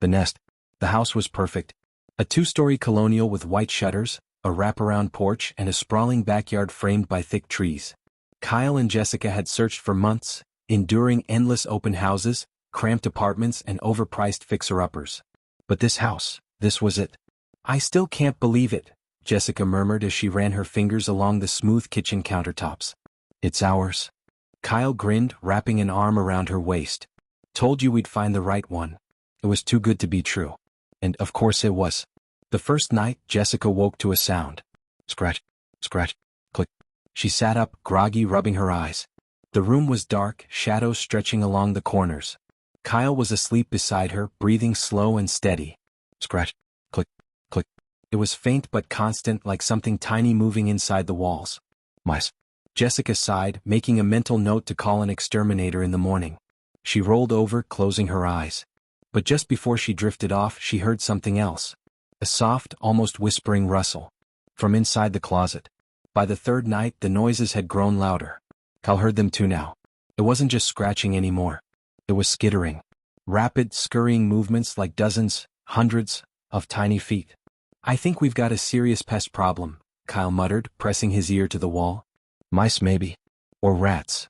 The nest. The house was perfect. A two-story colonial with white shutters, a wraparound porch and a sprawling backyard framed by thick trees. Kyle and Jessica had searched for months, enduring endless open houses, cramped apartments and overpriced fixer-uppers. But this house, this was it. I still can't believe it, Jessica murmured as she ran her fingers along the smooth kitchen countertops. It's ours. Kyle grinned, wrapping an arm around her waist. Told you we'd find the right one. It was too good to be true. And of course it was. The first night, Jessica woke to a sound. Scratch, scratch, click. She sat up, groggy, rubbing her eyes. The room was dark, shadows stretching along the corners. Kyle was asleep beside her, breathing slow and steady. Scratch, click, click. It was faint but constant, like something tiny moving inside the walls. Mice. Jessica sighed, making a mental note to call an exterminator in the morning. She rolled over, closing her eyes. But just before she drifted off, she heard something else. A soft, almost whispering rustle. From inside the closet. By the third night, the noises had grown louder. Kyle heard them too now. It wasn't just scratching anymore. It was skittering. Rapid, scurrying movements like dozens, hundreds, of tiny feet. I think we've got a serious pest problem, Kyle muttered, pressing his ear to the wall. Mice maybe. Or rats.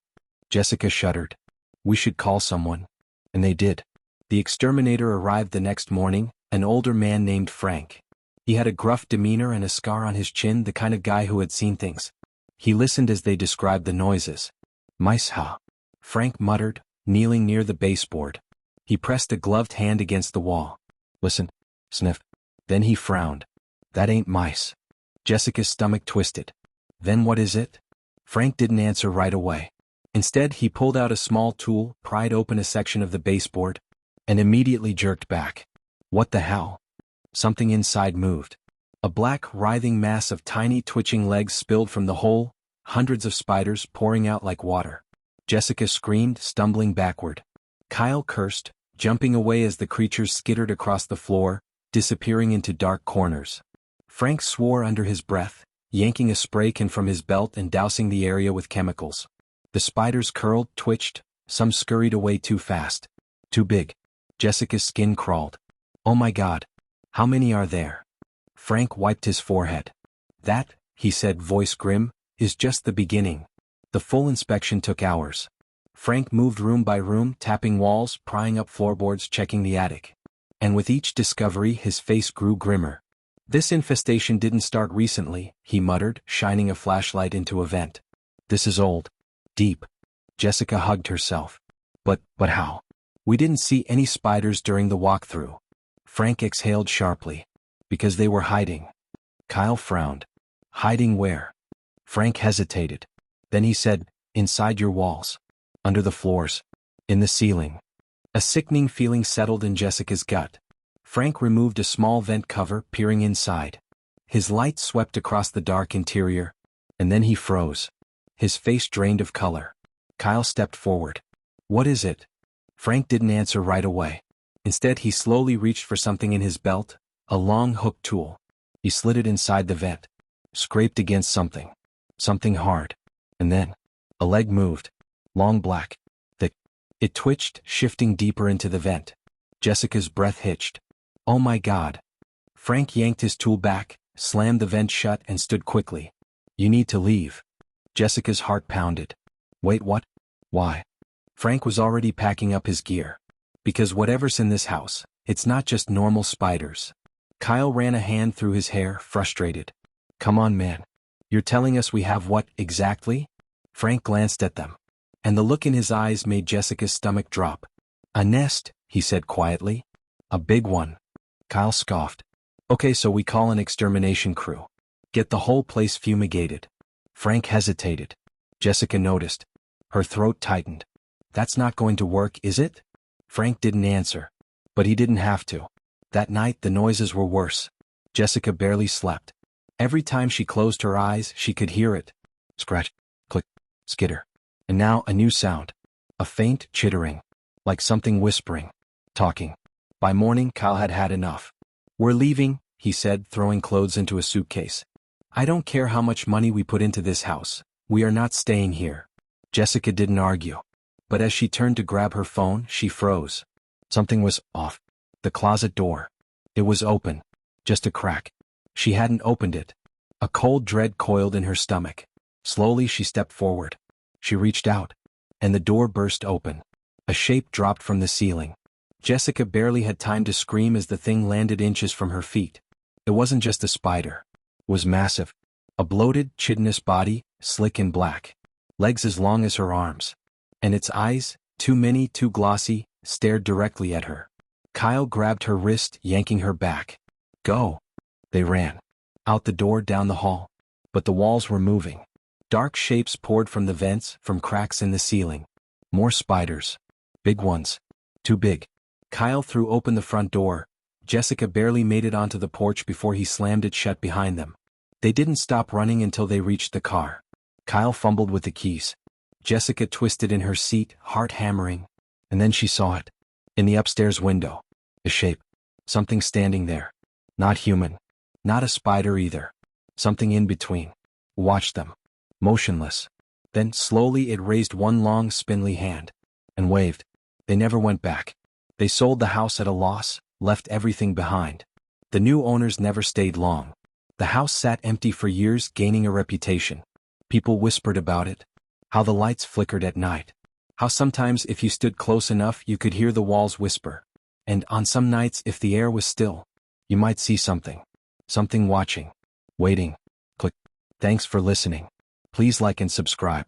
Jessica shuddered. We should call someone. And they did. The exterminator arrived the next morning, an older man named Frank. He had a gruff demeanor and a scar on his chin, the kind of guy who had seen things. He listened as they described the noises. Mice, huh? Frank muttered, kneeling near the baseboard. He pressed a gloved hand against the wall. Listen. Sniffed. Then he frowned. That ain't mice. Jessica's stomach twisted. Then what is it? Frank didn't answer right away. Instead, he pulled out a small tool, pried open a section of the baseboard, and immediately jerked back. What the hell? Something inside moved. A black, writhing mass of tiny twitching legs spilled from the hole, hundreds of spiders pouring out like water. Jessica screamed, stumbling backward. Kyle cursed, jumping away as the creatures skittered across the floor, disappearing into dark corners. Frank swore under his breath, yanking a spray can from his belt and dousing the area with chemicals. The spiders curled, twitched, some scurried away too fast. Too big. Jessica's skin crawled. Oh my God. How many are there? Frank wiped his forehead. That, he said, voice grim, is just the beginning. The full inspection took hours. Frank moved room by room, tapping walls, prying up floorboards, checking the attic. And with each discovery, his face grew grimmer. This infestation didn't start recently, he muttered, shining a flashlight into a vent. This is old. Deep. Jessica hugged herself. But how? We didn't see any spiders during the walkthrough. Frank exhaled sharply. Because they were hiding. Kyle frowned. Hiding where? Frank hesitated. Then he said, inside your walls. Under the floors. In the ceiling. A sickening feeling settled in Jessica's gut. Frank removed a small vent cover, peering inside. His light swept across the dark interior. And then he froze. His face drained of color. Kyle stepped forward. What is it? Frank didn't answer right away. Instead, he slowly reached for something in his belt, a long hook tool. He slid it inside the vent. Scraped against something. Something hard. And then, a leg moved. Long black. Thick. It twitched, shifting deeper into the vent. Jessica's breath hitched. Oh my God. Frank yanked his tool back, slammed the vent shut and stood quickly. You need to leave. Jessica's heart pounded. Wait, what? Why? Frank was already packing up his gear. Because whatever's in this house, it's not just normal spiders. Kyle ran a hand through his hair, frustrated. Come on, man. You're telling us we have what, exactly? Frank glanced at them. And the look in his eyes made Jessica's stomach drop. A nest, he said quietly. A big one. Kyle scoffed. Okay, so we call an extermination crew. Get the whole place fumigated. Frank hesitated. Jessica noticed. Her throat tightened. That's not going to work, is it? Frank didn't answer. But he didn't have to. That night the noises were worse. Jessica barely slept. Every time she closed her eyes, she could hear it. Scratch, click, skitter. And now a new sound. A faint chittering. Like something whispering. Talking. By morning, Kyle had had enough. We're leaving, he said, throwing clothes into a suitcase. I don't care how much money we put into this house. We are not staying here. Jessica didn't argue. But as she turned to grab her phone, she froze. Something was off. The closet door. It was open. Just a crack. She hadn't opened it. A cold dread coiled in her stomach. Slowly she stepped forward. She reached out. And the door burst open. A shape dropped from the ceiling. Jessica barely had time to scream as the thing landed inches from her feet. It wasn't just a spider. It was massive. A bloated, chitinous body, slick and black. Legs as long as her arms. And its eyes, too many, too glossy, stared directly at her. Kyle grabbed her wrist, yanking her back. Go. They ran. Out the door, down the hall. But the walls were moving. Dark shapes poured from the vents, from cracks in the ceiling. More spiders. Big ones. Too big. Kyle threw open the front door. Jessica barely made it onto the porch before he slammed it shut behind them. They didn't stop running until they reached the car. Kyle fumbled with the keys. Jessica twisted in her seat, heart hammering. And then she saw it. In the upstairs window. A shape. Something standing there. Not human. Not a spider either. Something in between. Watched them. Motionless. Then, slowly it raised one long, spindly hand. And waved. They never went back. They sold the house at a loss, left everything behind. The new owners never stayed long. The house sat empty for years, gaining a reputation. People whispered about it. How the lights flickered at night. How sometimes if you stood close enough you could hear the walls whisper. And on some nights if the air was still, you might see something. Something watching. Waiting. Click. Thanks for listening. Please like and subscribe.